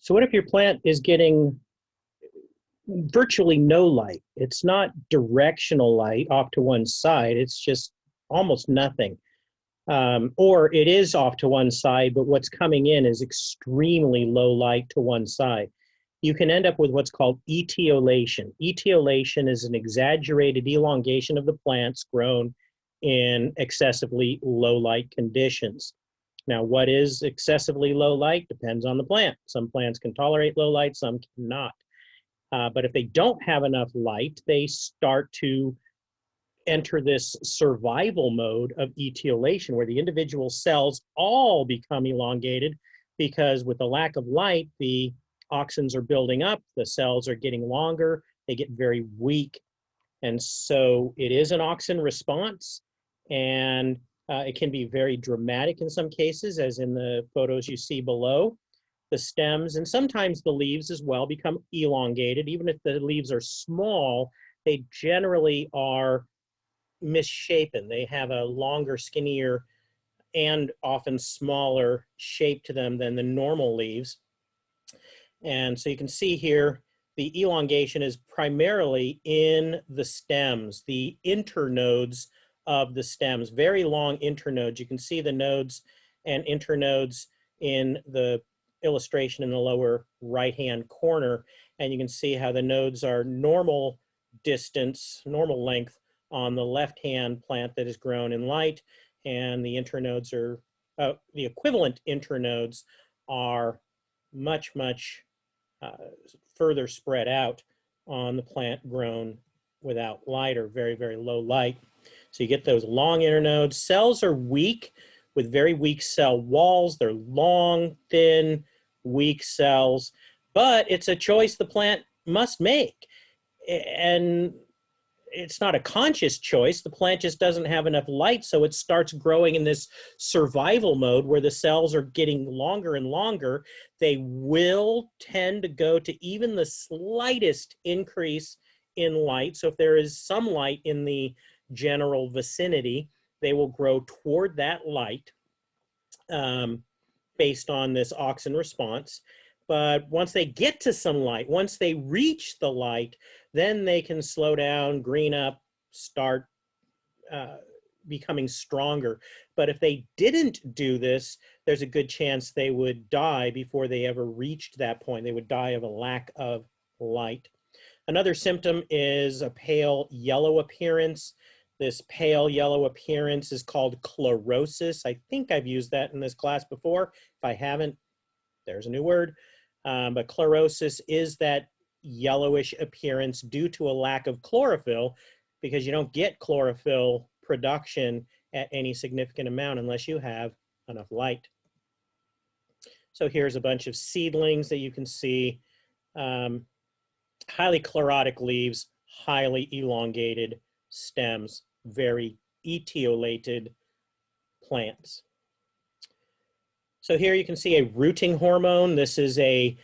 So what if your plant is getting virtually no light? It's not directional light off to one side. It's just almost nothing. Or it is off to one side, but what's coming in is extremely low light to one side. You can end up with what's called etiolation. Etiolation is an exaggerated elongation of the plants grown in excessively low light conditions. Now, what is excessively low light? Depends on the plant. Some plants can tolerate low light, some cannot. But if they don't have enough light, they start to enter this survival mode of etiolation, where the individual cells all become elongated because with the lack of light, the auxins are building up, the cells are getting longer, they get very weak. And so it is an auxin response, and it can be very dramatic in some cases, as in the photos you see below. The stems and sometimes the leaves as well become elongated. Even if the leaves are small, they generally are misshapen. They have a longer, skinnier, and often smaller shape to them than the normal leaves. And so you can see here, the elongation is primarily in the stems, the internodes of the stems, very long internodes. You can see the nodes and internodes in the illustration in the lower right-hand corner, and you can see how the nodes are normal distance, normal length on the left-hand plant that is grown in light, and the internodes are, the equivalent internodes are much further spread out on the plant grown without light or very, very low light. So you get those long internodes. Cells are weak with very weak cell walls. They're long, thin, weak cells, but it's a choice the plant must make. And it's not a conscious choice. The plant just doesn't have enough light, so it starts growing in this survival mode where the cells are getting longer and longer. They will tend to go to even the slightest increase in light. So if there is some light in the general vicinity, they will grow toward that light based on this auxin response. But once they get to some light, once they reach the light, then they can slow down, green up, start becoming stronger. But if they didn't do this, there's a good chance they would die before they ever reached that point. They would die of a lack of light. Another symptom is a pale yellow appearance. This pale yellow appearance is called chlorosis. I think I've used that in this class before. If I haven't, there's a new word. But chlorosis is that yellowish appearance due to a lack of chlorophyll, because you don't get chlorophyll production at any significant amount unless you have enough light. So here's a bunch of seedlings that you can see. Highly chlorotic leaves, highly elongated stems, very etiolated plants. So here you can see a rooting hormone. This is a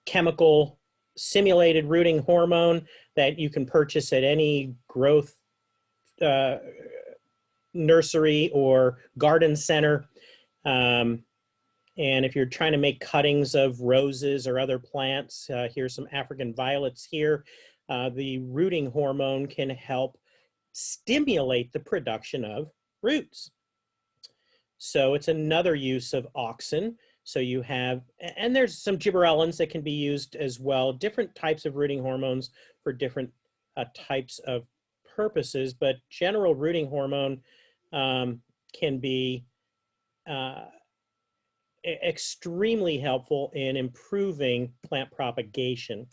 chemical simulated rooting hormone that you can purchase at any growth nursery or garden center. And if you're trying to make cuttings of roses or other plants, here's some African violets here. The rooting hormone can help stimulate the production of roots. So it's another use of auxin. So you have, and there's some gibberellins that can be used as well, different types of rooting hormones for different types of purposes, but general rooting hormone can be extremely helpful in improving plant propagation.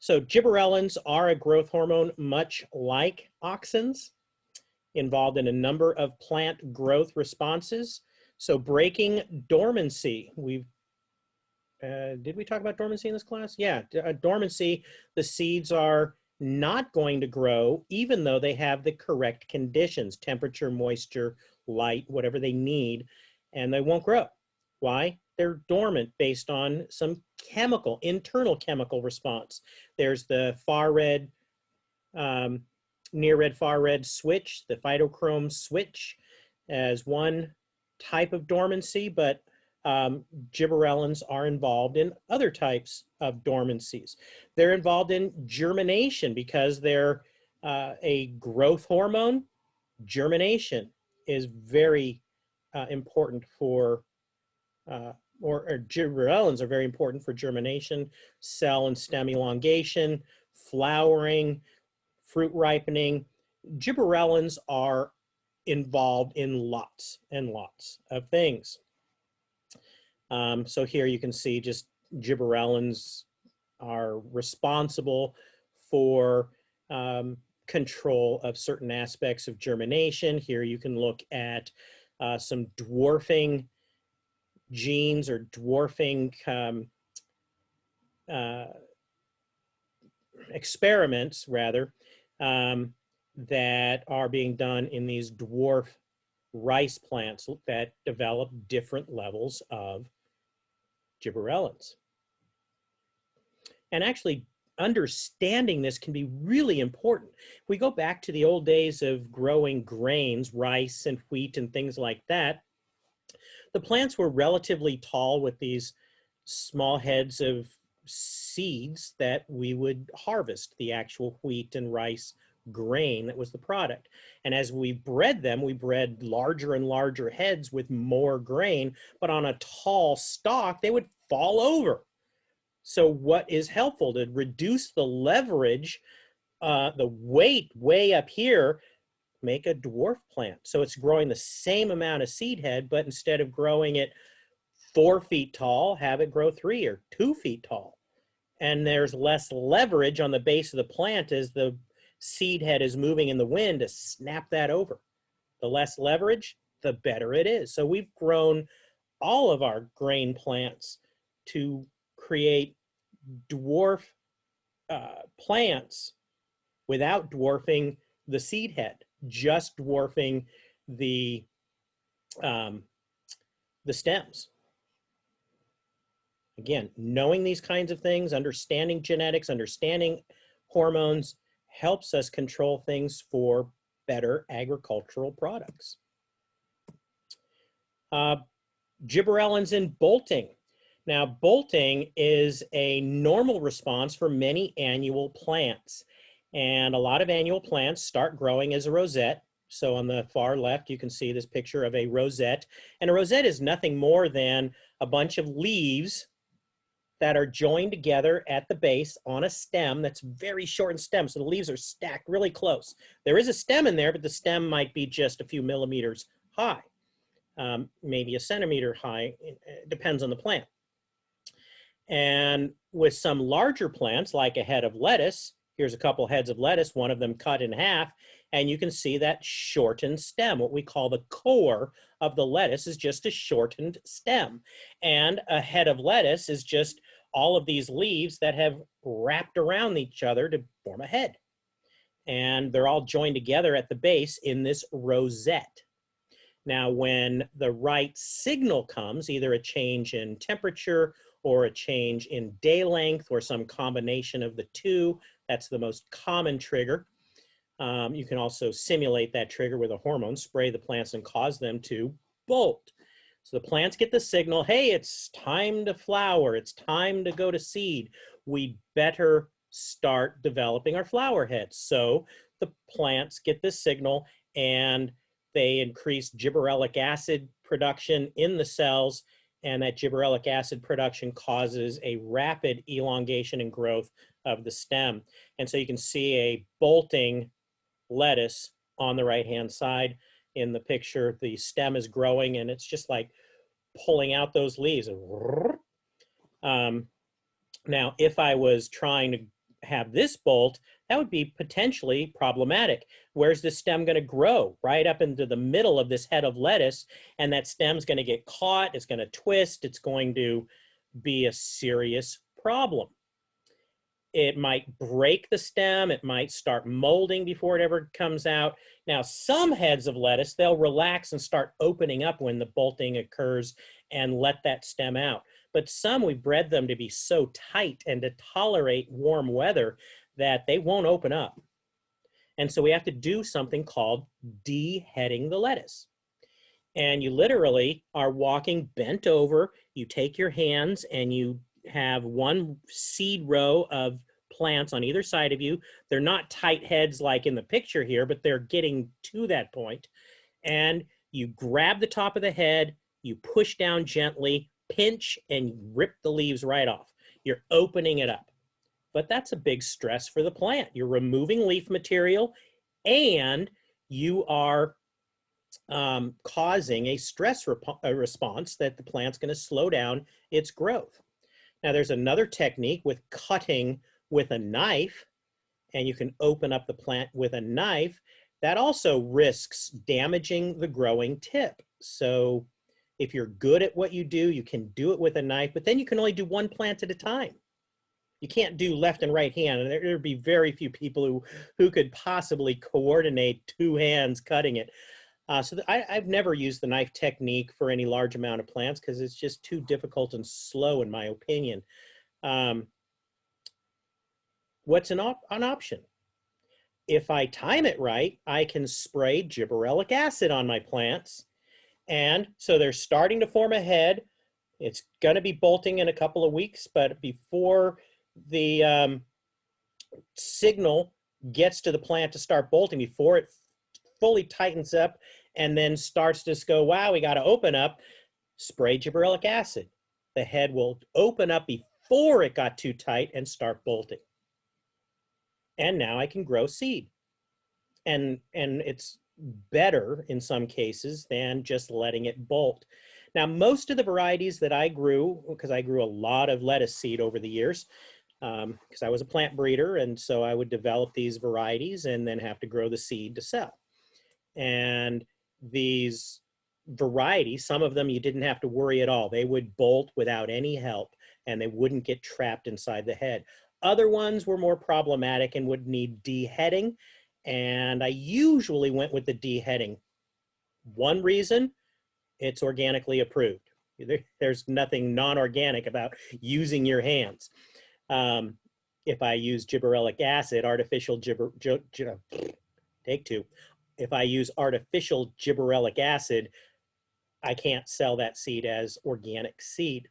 So gibberellins are a growth hormone much like auxins, involved in a number of plant growth responses. So breaking dormancy, did we talk about dormancy in this class? Yeah, dormancy, the seeds are not going to grow even though they have the correct conditions, temperature, moisture, light, whatever they need, and they won't grow. Why? They're dormant based on some chemical, internal chemical response. There's the far red, near red, far red switch, the phytochrome switch as one type of dormancy, but gibberellins are involved in other types of dormancies. They're involved in germination because they're a growth hormone. Germination is very important for, or gibberellins are very important for germination, cell and stem elongation, flowering, fruit ripening. Gibberellins are involved in lots and lots of things. So here you can see just gibberellins are responsible for control of certain aspects of germination. Here you can look at some dwarfing genes or dwarfing experiments, rather, that are being done in these dwarf rice plants that develop different levels of gibberellins. And actually, understanding this can be really important. If we go back to the old days of growing grains, rice and wheat and things like that, the plants were relatively tall with these small heads of seeds that we would harvest, the actual wheat and rice grain that was the product. And as we bred them, we bred larger and larger heads with more grain, but on a tall stalk, they would fall over. So what is helpful to reduce the leverage, the weight way up here, make a dwarf plant. So it's growing the same amount of seed head, but instead of growing it 4 feet tall, have it grow 3 or 2 feet tall. And there's less leverage on the base of the plant as the seed head is moving in the wind to snap that over. The less leverage, the better it is. So we've grown all of our grain plants to create dwarf plants without dwarfing the seed head, just dwarfing the stems. Again, knowing these kinds of things, understanding genetics, understanding hormones, helps us control things for better agricultural products. Gibberellins in bolting. Now, bolting is a normal response for many annual plants. And a lot of annual plants start growing as a rosette. So on the far left, you can see this picture of a rosette. And a rosette is nothing more than a bunch of leaves that are joined together at the base on a stem that's very short in stem. So the leaves are stacked really close. There is a stem in there, but the stem might be just a few millimeters high, maybe a centimeter high. It depends on the plant. And with some larger plants, like a head of lettuce, here's a couple heads of lettuce, one of them cut in half, and you can see that shortened stem. What we call the core of the lettuce is just a shortened stem. And a head of lettuce is just all of these leaves that have wrapped around each other to form a head. And they're all joined together at the base in this rosette. Now, when the right signal comes, either a change in temperature or a change in day length or some combination of the two, that's the most common trigger. You can also simulate that trigger with a hormone, spray the plants and cause them to bolt. So the plants get the signal, hey, it's time to flower, it's time to go to seed. We better start developing our flower heads. So the plants get this signal and they increase gibberellic acid production in the cells, and that gibberellic acid production causes a rapid elongation and growth of the stem. And so you can see a bolting lettuce on the right-hand side in the picture. The stem is growing and it's just like pulling out those leaves. Now, if I was trying to have this bolt, that would be potentially problematic. Where's the stem going to grow? Right up into the middle of this head of lettuce, and that stem's going to get caught, it's going to twist, it's going to be a serious problem. It might break the stem, it might start molding before it ever comes out. Now, some heads of lettuce, they'll relax and start opening up when the bolting occurs and let that stem out. But some, we bred them to be so tight and to tolerate warm weather that they won't open up. And so we have to do something called de-heading the lettuce. And you literally are walking bent over. You take your hands and you have one seed row of plants on either side of you. They're not tight heads like in the picture here, but they're getting to that point. And you grab the top of the head, you push down gently, pinch, and rip the leaves right off. You're opening it up. But that's a big stress for the plant. You're removing leaf material and you are causing a stress response that the plant's going to slow down its growth. Now, there's another technique with cutting with a knife, and you can open up the plant with a knife. That also risks damaging the growing tip. So if you're good at what you do, you can do it with a knife, but then you can only do one plant at a time. You can't do left and right hand, and there'd be very few people who could possibly coordinate two hands cutting it. I've never used the knife technique for any large amount of plants because it's just too difficult and slow, in my opinion. What's an option? If I time it right, I can spray gibberellic acid on my plants. And so they're starting to form a head. It's going to be bolting in a couple of weeks, but before the signal gets to the plant to start bolting, before it fully tightens up and then starts to go, wow, we got to open up, spray gibberellic acid. The head will open up before it got too tight and start bolting. And now I can grow seed. And it's better in some cases than just letting it bolt. Now, most of the varieties that I grew, because I grew a lot of lettuce seed over the years, because I was a plant breeder, and so I would develop these varieties and then have to grow the seed to sell. And these varieties, some of them you didn't have to worry at all. They would bolt without any help, and they wouldn't get trapped inside the head. Other ones were more problematic and would need deheading, and I usually went with the deheading. One reason, it's organically approved. There's nothing non-organic about using your hands. If I use gibberellic acid, If I use artificial gibberellic acid, I can't sell that seed as organic seed.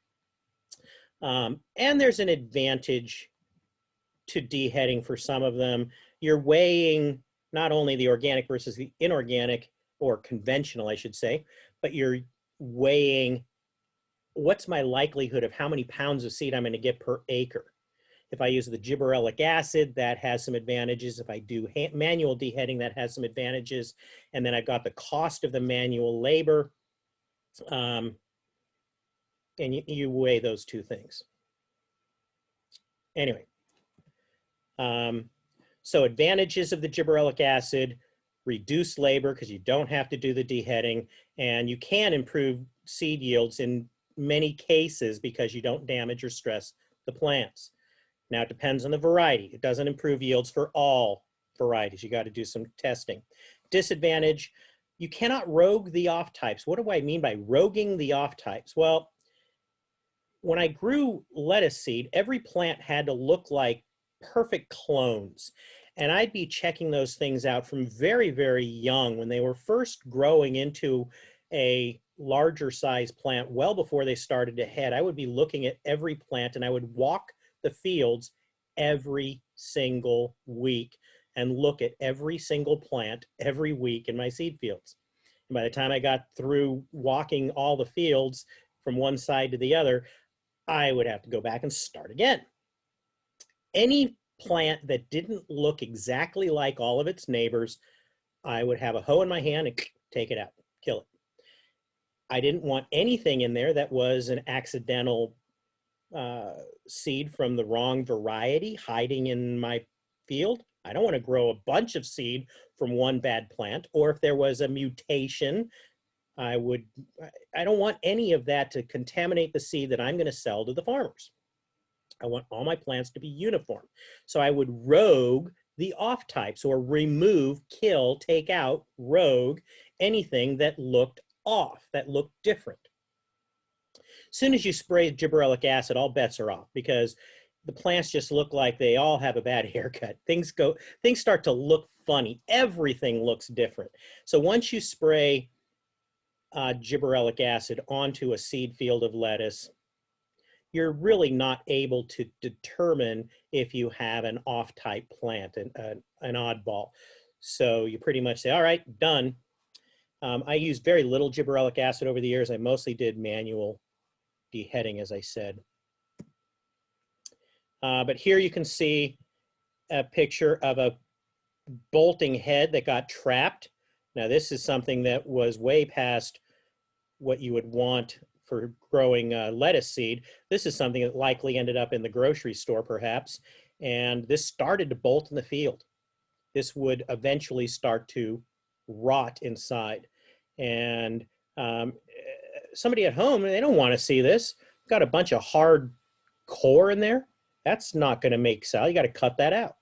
And there's an advantage to deheading for some of them. You're weighing not only the organic versus the inorganic, or conventional, I should say, but you're weighing what's my likelihood of how many pounds of seed I'm going to get per acre. If I use the gibberellic acid, that has some advantages. If I do manual deheading, that has some advantages. And then I've got the cost of the manual labor. And you weigh those two things. Anyway, so advantages of the gibberellic acid: reduce labor because you don't have to do the deheading, and you can improve seed yields in many cases because you don't damage or stress the plants. Now, it depends on the variety. It doesn't improve yields for all varieties. You got to do some testing. Disadvantage: you cannot rogue the off types. What do I mean by roguing the off types? Well, when I grew lettuce seed, every plant had to look like perfect clones. And I'd be checking those things out from very, very young when they were first growing into a larger size plant. Well before they started to head, I would be looking at every plant, and I would walk the fields every single week and look at every single plant every week in my seed fields. And by the time I got through walking all the fields from one side to the other, I would have to go back and start again. Any plant that didn't look exactly like all of its neighbors, I would have a hoe in my hand and take it out, kill it. I didn't want anything in there that was an accidental seed from the wrong variety hiding in my field. I don't want to grow a bunch of seed from one bad plant, or if there was a mutation, I don't want any of that to contaminate the seed that I'm going to sell to the farmers. I want all my plants to be uniform. So I would rogue the off types, or remove, kill, take out, rogue anything that looked off, that looked different. As soon as you spray gibberellic acid, all bets are off, because the plants just look like they all have a bad haircut. Things start to look funny. Everything looks different. So once you spray gibberellic acid onto a seed field of lettuce, you're really not able to determine if you have an off-type plant, an oddball. So you pretty much say, all right, done. I used very little gibberellic acid over the years. I mostly did manual deheading, as I said. But here you can see a picture of a bolting head that got trapped. Now this is something that was way past what you would want for growing lettuce seed. This is something that likely ended up in the grocery store perhaps, and this started to bolt in the field. This would eventually start to rot inside. And somebody at home, they don't want to see this. Got a bunch of hard core in there. That's not going to make salad. You got to cut that out.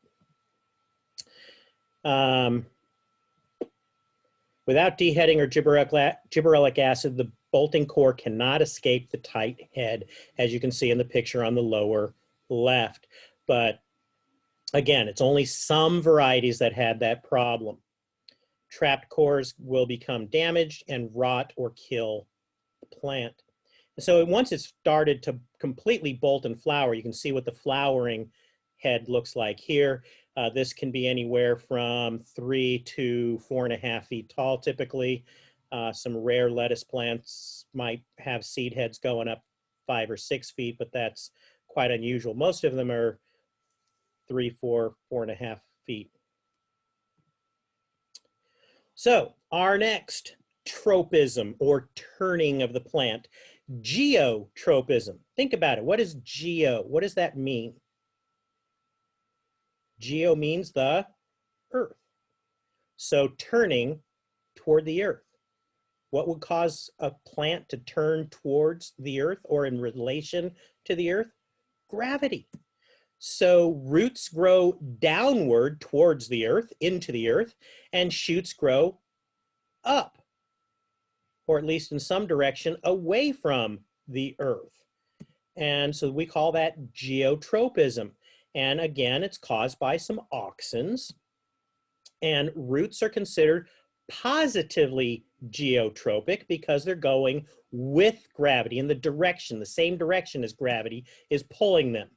Without deheading or gibberellic acid, the bolting core cannot escape the tight head, as you can see in the picture on the lower left. But again, it's only some varieties that had that problem. Trapped cores will become damaged and rot or kill the plant. So once it's started to completely bolt and flower, you can see what the flowering head looks like here. This can be anywhere from 3 to 4.5 feet tall typically. Some rare lettuce plants might have seed heads going up 5 or 6 feet, but that's quite unusual. Most of them are 3, 4, 4.5 feet. So our next tropism, or turning of the plant, geotropism. Think about it. What is geo? What does that mean? Geo means the earth. So turning toward the earth. What would cause a plant to turn towards the earth or in relation to the earth? Gravity. So roots grow downward towards the earth, into the earth, and shoots grow up, or at least in some direction away from the earth. And so we call that geotropism. And again, it's caused by some auxins. And roots are considered positively geotropic because they're going with gravity in the direction, the same direction as gravity is pulling them.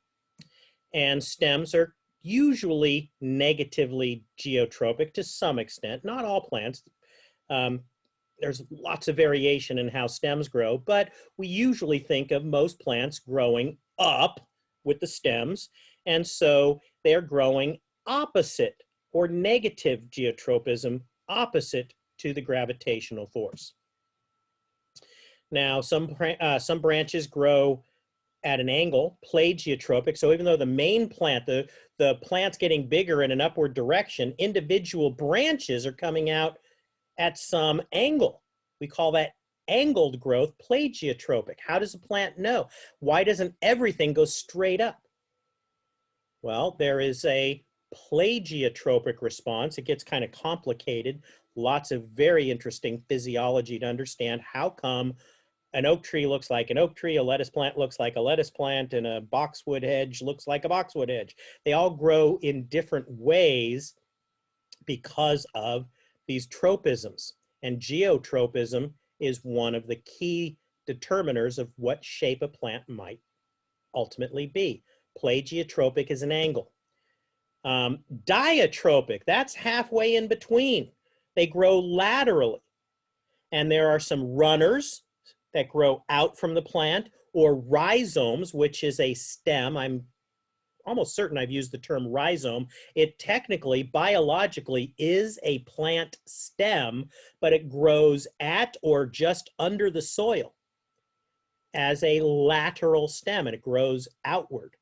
And stems are usually negatively geotropic to some extent, not all plants. There's lots of variation in how stems grow, but we usually think of most plants growing up with the stems, and so they're growing opposite or negative geotropism, opposite to the gravitational force. Now, some branches grow at an angle, plagiatropic. So even though the main plant, the plant's getting bigger in an upward direction, individual branches are coming out at some angle. We call that angled growth plagiotropic. How does a plant know? Why doesn't everything go straight up? Well, there is a plagiotropic response. It gets kind of complicated. Lots of very interesting physiology to understand. How come an oak tree looks like an oak tree, a lettuce plant looks like a lettuce plant, and a boxwood hedge looks like a boxwood hedge? They all grow in different ways because of these tropisms. And geotropism is one of the key determiners of what shape a plant might ultimately be. Plagiotropic is an angle. Diatropic, that's halfway in between. They grow laterally. And there are some runners that grow out from the plant, or rhizomes, which is a stem. I'm almost certain I've used the term rhizome. It technically, biologically, is a plant stem, but it grows at or just under the soil as a lateral stem, and it grows outward.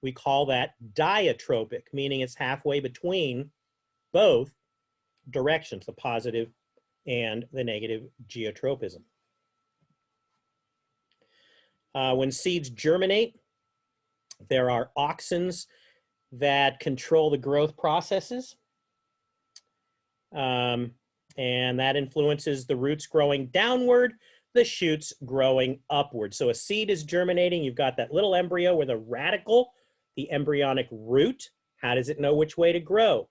We call that diatropic, meaning it's halfway between both directions, the positive and the negative geotropism. When seeds germinate, there are auxins that control the growth processes, and that influences the roots growing downward, the shoots growing upward. So a seed is germinating. You've got that little embryo with a radicle, the embryonic root. How does it know which way to grow?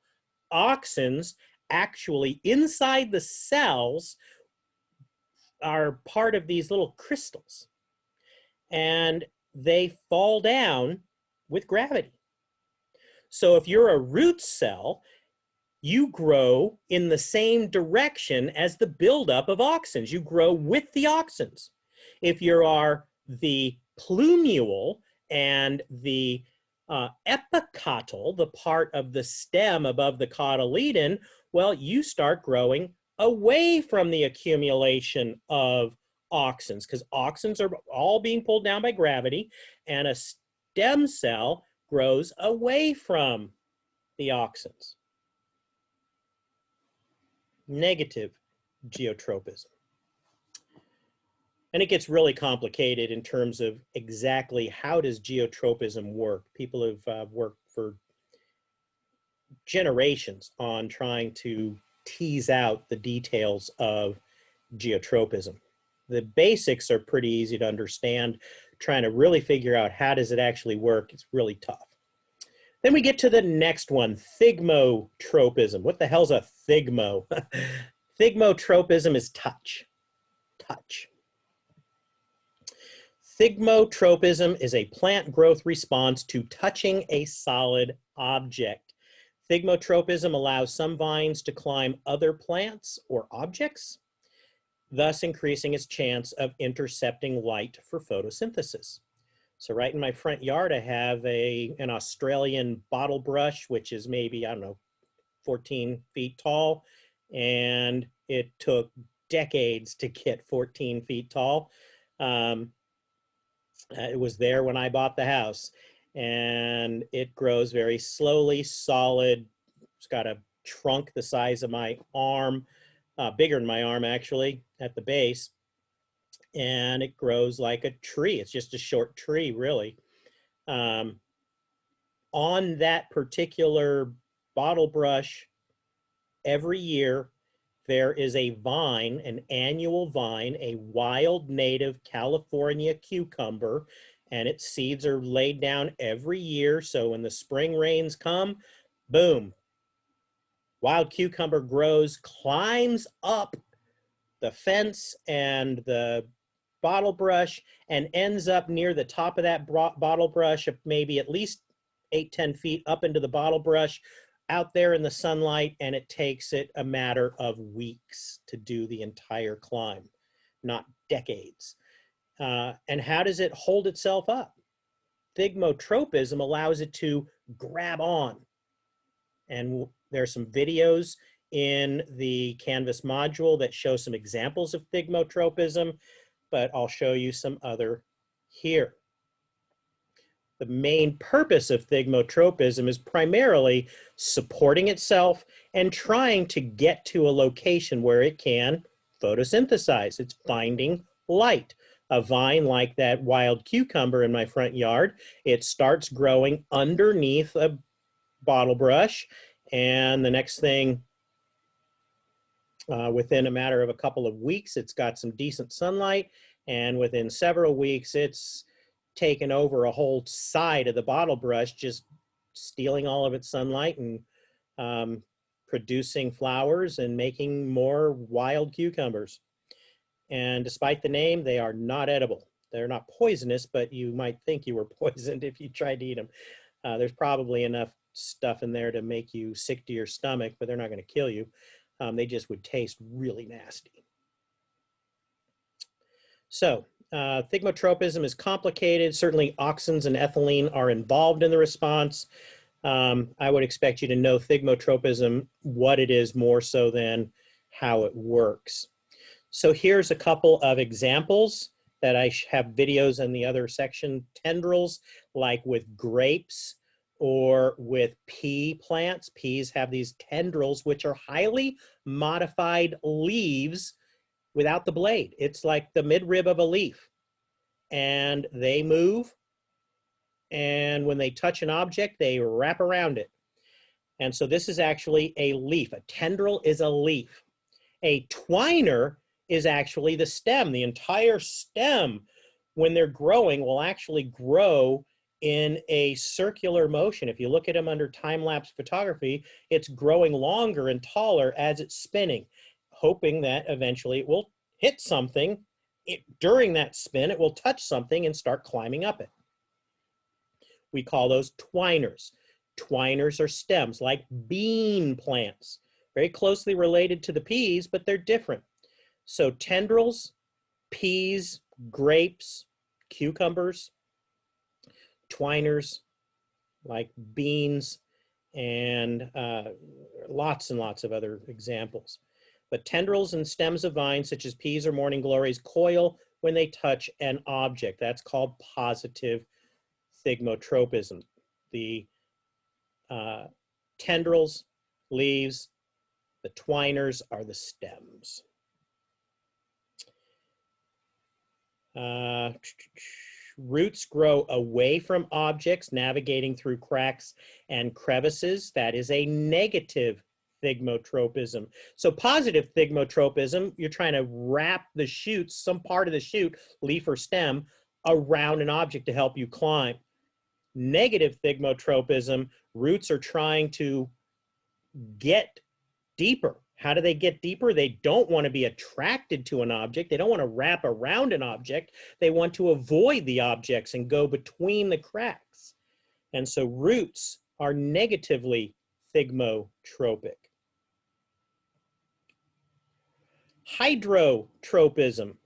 Auxins actually inside the cells are part of these little crystals, and they fall down with gravity. So if you're a root cell, you grow in the same direction as the buildup of auxins. You grow with the auxins. If you are the plumule and the epicotyl, the part of the stem above the cotyledon, well, you start growing away from the accumulation of auxins, because auxins are all being pulled down by gravity, and a stem cell grows away from the auxins. Negative geotropism. And it gets really complicated in terms of exactly how does geotropism work. People have worked for generations on trying to tease out the details of geotropism. The basics are pretty easy to understand. Trying to really figure out how does it actually work, it's really tough. Then we get to the next one, thigmotropism. What the hell's a thigmo? Thigmotropism is touch. Touch. Thigmotropism is a plant growth response to touching a solid object. Thigmotropism allows some vines to climb other plants or objects, thus increasing its chance of intercepting light for photosynthesis. So right in my front yard, I have an Australian bottle brush, which is maybe, I don't know, 14 feet tall. And it took decades to get 14 feet tall. It was there when I bought the house. And it grows very slowly, solid. It's got a trunk the size of my arm, bigger than my arm actually, at the base. And it grows like a tree. It's just a short tree, really. On that particular bottle brush, every year there is a vine, an annual vine, a wild native California cucumber, and its seeds are laid down every year. So when the spring rains come, boom, wild cucumber grows, climbs up the fence and the bottle brush, and ends up near the top of that bottle brush, maybe at least 8-10 feet up into the bottle brush, out there in the sunlight, and it takes it a matter of weeks to do the entire climb, not decades. And how does it hold itself up? Thigmotropism allows it to grab on. And there's some videos in the Canvas module that show some examples of thigmotropism, but I'll show you some other here. The main purpose of thigmotropism is primarily supporting itself and trying to get to a location where it can photosynthesize. It's finding light. A vine like that wild cucumber in my front yard, it starts growing underneath a bottle brush, and the next thing, within a matter of a couple of weeks, it's got some decent sunlight, and within several weeks, it's taken over a whole side of the bottle brush, just stealing all of its sunlight and producing flowers and making more wild cucumbers. And despite the name, they are not edible. They're not poisonous, but you might think you were poisoned if you tried to eat them. There's probably enough stuff in there to make you sick to your stomach, but they're not going to kill you. They just would taste really nasty. So thigmotropism is complicated. Certainly auxins and ethylene are involved in the response. I would expect you to know thigmotropism, what it is, more so than how it works. So here's a couple of examples that I have videos in the other section. Tendrils, like with grapes or with pea plants. Peas have these tendrils, which are highly modified leaves without the blade. It's like the midrib of a leaf. And they move, and when they touch an object, they wrap around it. And so this is actually a leaf. A tendril is a leaf. A twiner is actually the stem. The entire stem, when they're growing, will actually grow in a circular motion. If you look at them under time-lapse photography, it's growing longer and taller as it's spinning, hoping that eventually it will hit something, during that spin, it will touch something and start climbing up it. We call those twiners. Twiners are stems, like bean plants, very closely related to the peas, but they're different. So tendrils, peas, grapes, cucumbers, twiners, like beans, and lots and lots of other examples. But tendrils and stems of vines, such as peas or morning glories, coil when they touch an object. That's called positive thigmotropism. The tendrils, leaves, the twiners are the stems. Roots grow away from objects, navigating through cracks and crevices. That is a negative thigmotropism. So positive thigmotropism, you're trying to wrap the shoots, some part of the shoot, leaf or stem, around an object to help you climb. Negative thigmotropism, roots are trying to get deeper. How do they get deeper? They don't want to be attracted to an object. They don't want to wrap around an object. They want to avoid the objects and go between the cracks. And so roots are negatively thigmotropic. Hydrotropism.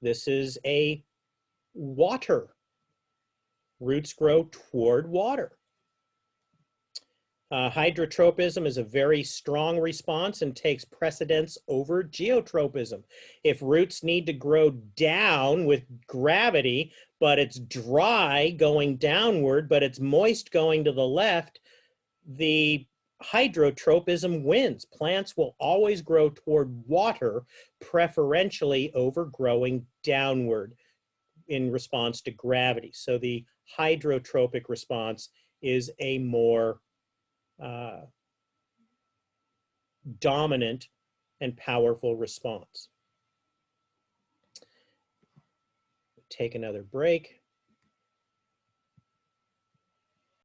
This is a water. Roots grow toward water. Hydrotropism is a very strong response and takes precedence over geotropism. If roots need to grow down with gravity, but it's dry going downward, but it's moist going to the left, the hydrotropism wins. Plants will always grow toward water, preferentially over growing downward in response to gravity. So the hydrotropic response is a more dominant and powerful response. Take another break.